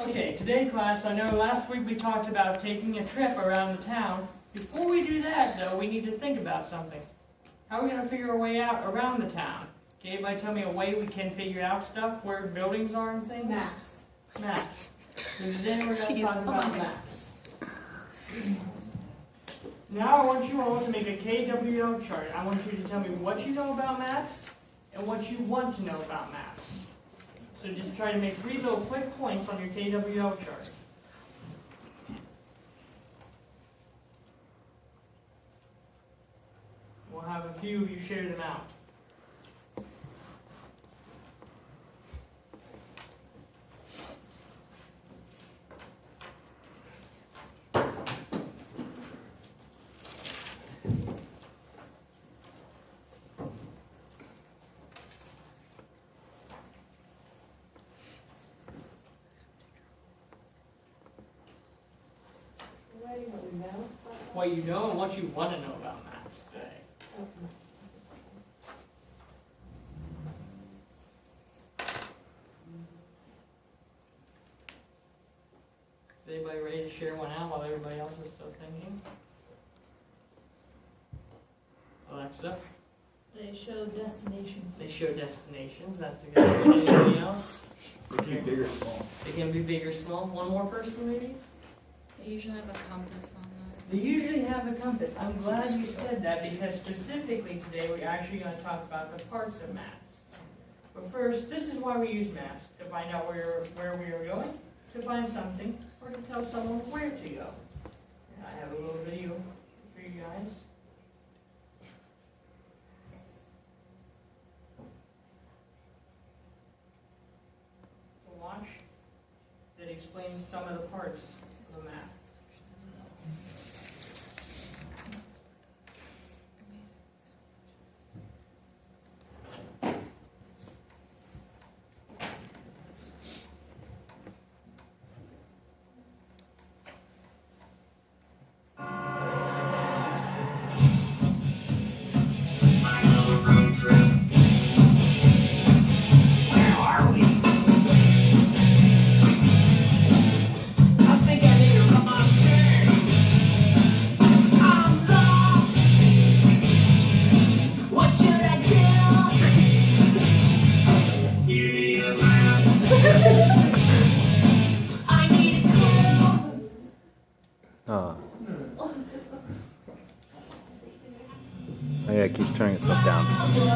Okay, today class, I know last week we talked about taking a trip around the town. Before we do that though, we need to think about something. How are we going to figure a way out around the town? Can anybody tell me a way we can figure out stuff, where buildings are and things? Maps. Maps. So today we're going to talk about maps. Now I want you all to make a KWO chart. I want you to tell me what you know about maps and what you want to know about maps. So just try to make 3 little quick points on your KWO chart. We'll have a few of you share them out. What you know and what you want to know about maps today. Is anybody ready to share one out while everybody else is still thinking? Alexa? They show destinations. They show destinations, that's a good one. Anybody else? They can be big or small. They can be big or small. One more person maybe? They usually have a compass on that. They usually have a compass. I'm glad you said that because specifically today we're actually going to talk about the parts of maps. But first, this is why we use maps, to find out where we are going, to find something, or to tell someone where to go. And I have a little video for you guys. To watch that explains some of the parts of the map. Oh yeah, it keeps turning itself down for some reason.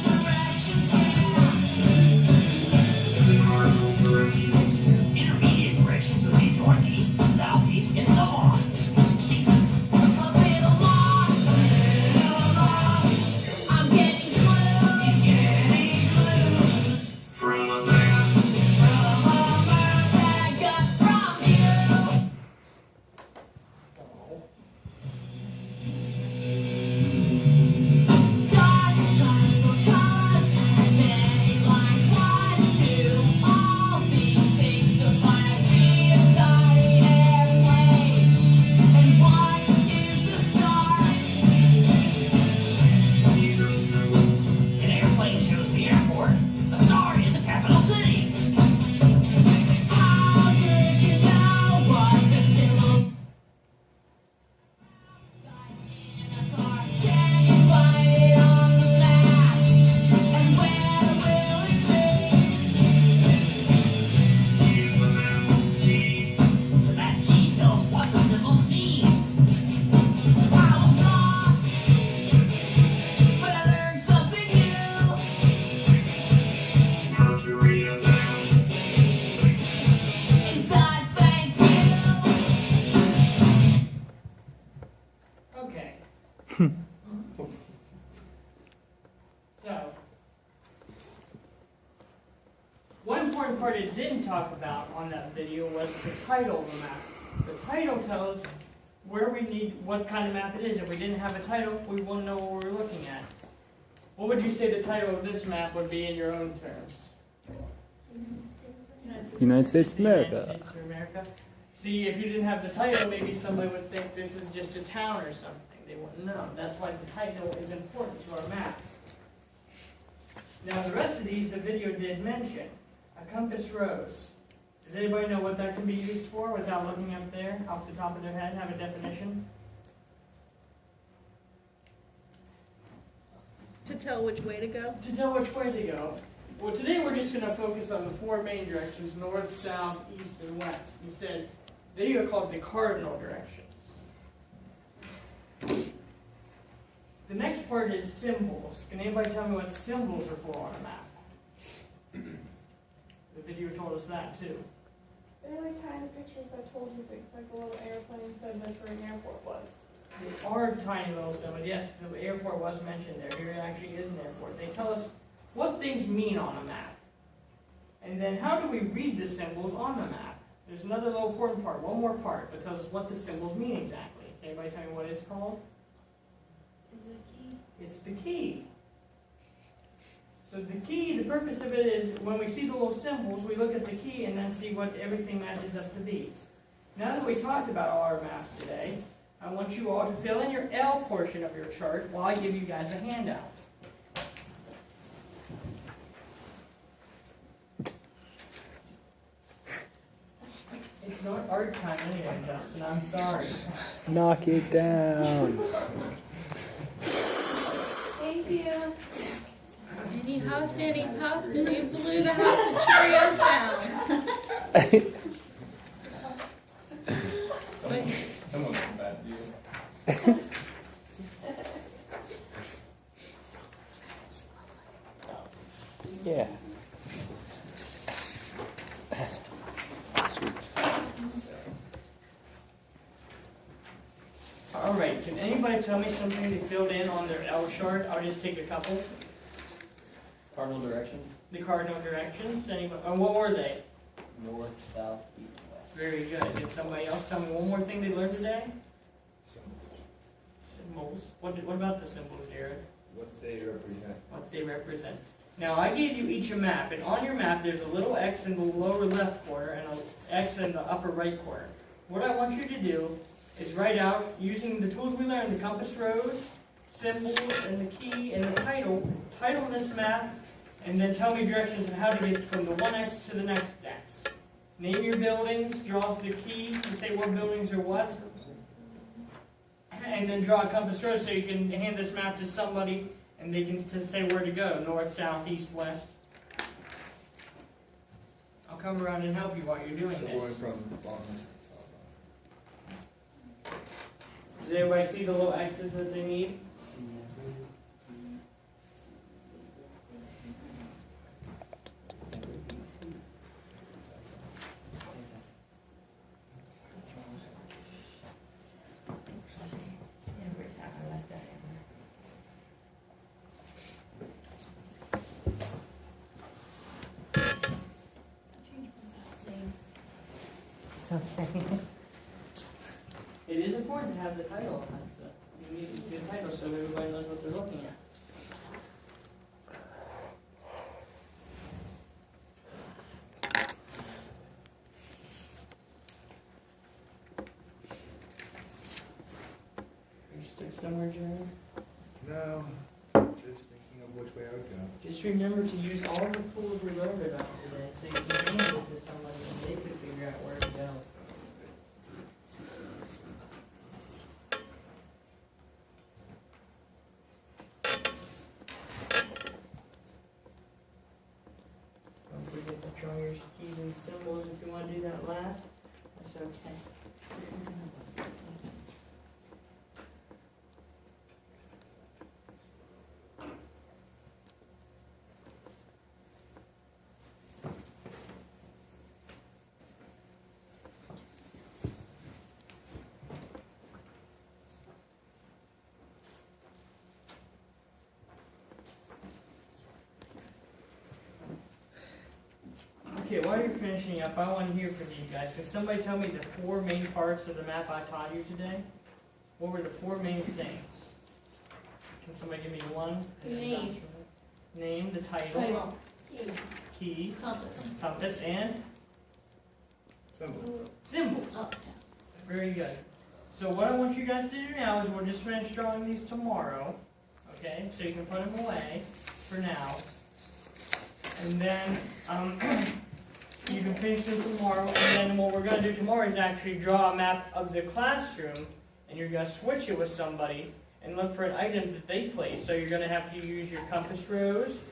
Directions it didn't talk about on that video was the title of the map. The title tells where we need, what kind of map it is. If we didn't have a title, we wouldn't know what we're looking at. What would you say the title of this map would be in your own terms? United States of The United America. States of America. See, if you didn't have the title, maybe somebody would think this is just a town or something. They wouldn't know. That's why the title is important to our maps. Now, the rest of these, the video did mention. A compass rose. Does anybody know what that can be used for without looking up there, off the top of their head, have a definition? To tell which way to go? To tell which way to go. Well, today we're just going to focus on the four main directions, north, south, east, and west. Instead, they are called the cardinal directions. The next part is symbols. Can anybody tell me what symbols are for on a map? The video told us that too. They're like tiny pictures that told you things, like a little airplane said that's where an airport was. They are tiny little symbols. Yes, the airport was mentioned there. Here actually is an airport. They tell us what things mean on a map. And then how do we read the symbols on the map? There's another little important part, one more part, that tells us what the symbols mean exactly. Can anybody tell me what it's called? Is it a key? It's the key. So the key, the purpose of it is when we see the little symbols, we look at the key and then see what everything matches up to be. Now that we talked about all our maps today, I want you all to fill in your L portion of your chart while I give you guys a handout. It's not art time anyway, Dustin. I'm sorry. Knock it down. Thank you. And he huffed and he puffed and he blew the house of Cheerios down. But Someone got that view. Yeah. Sweet. All right, can anybody tell me something they filled in on their L chart? I'll just take a couple. Cardinal directions, The cardinal directions. Anybody? What were they? north, south, east, and west. Very good. Did somebody else tell me one more thing they learned today? Symbols. What about the symbols, Jared? What they represent. What they represent. Now, I gave you each a map, and on your map there's a little X in the lower left corner and an X in the upper right corner. What I want you to do is write out, using the tools we learned, the compass rose, symbols, and the key, and the title this map, and then tell me directions on how to get from the one X to the next X. Name your buildings, draw the key to say what buildings are what, and then draw a compass rose so you can hand this map to somebody and they can say where to go, north, south, east, west. I'll come around and help you while you're doing So going this. from bottom to top. Does everybody see the little X's that they need? It is important to have the title on it, so you need the title so everybody knows what they're looking at. Are you stuck somewhere, Jeremy? No, just thinking of which way I would go. Just remember to use all the tools we learned about today, so you can hand this to somebody and they can figure out where to go. Don't forget to draw your keys and symbols if you want to do that last. That's okay. Okay, while you're finishing up, I want to hear from you guys. Can somebody tell me the 4 main parts of the map I taught you today? What were the 4 main things? Can somebody give me one? Name. Name, the title, Title. key, Compass. compass, and Symbol. symbols. Oh, Very good. So what I want you guys to do now is we'll just finish drawing these tomorrow, okay? So you can put them away for now. And then you can finish them tomorrow. And then what we're going to do tomorrow is actually draw a map of the classroom, and you're going to switch it with somebody and look for an item that they place. So you're going to have to use your compass rose,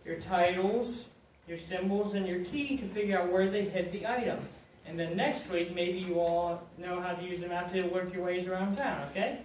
your titles, your symbols, and your key to figure out where they hid the item. And then next week, maybe you all know how to use the map to work your ways around town, okay?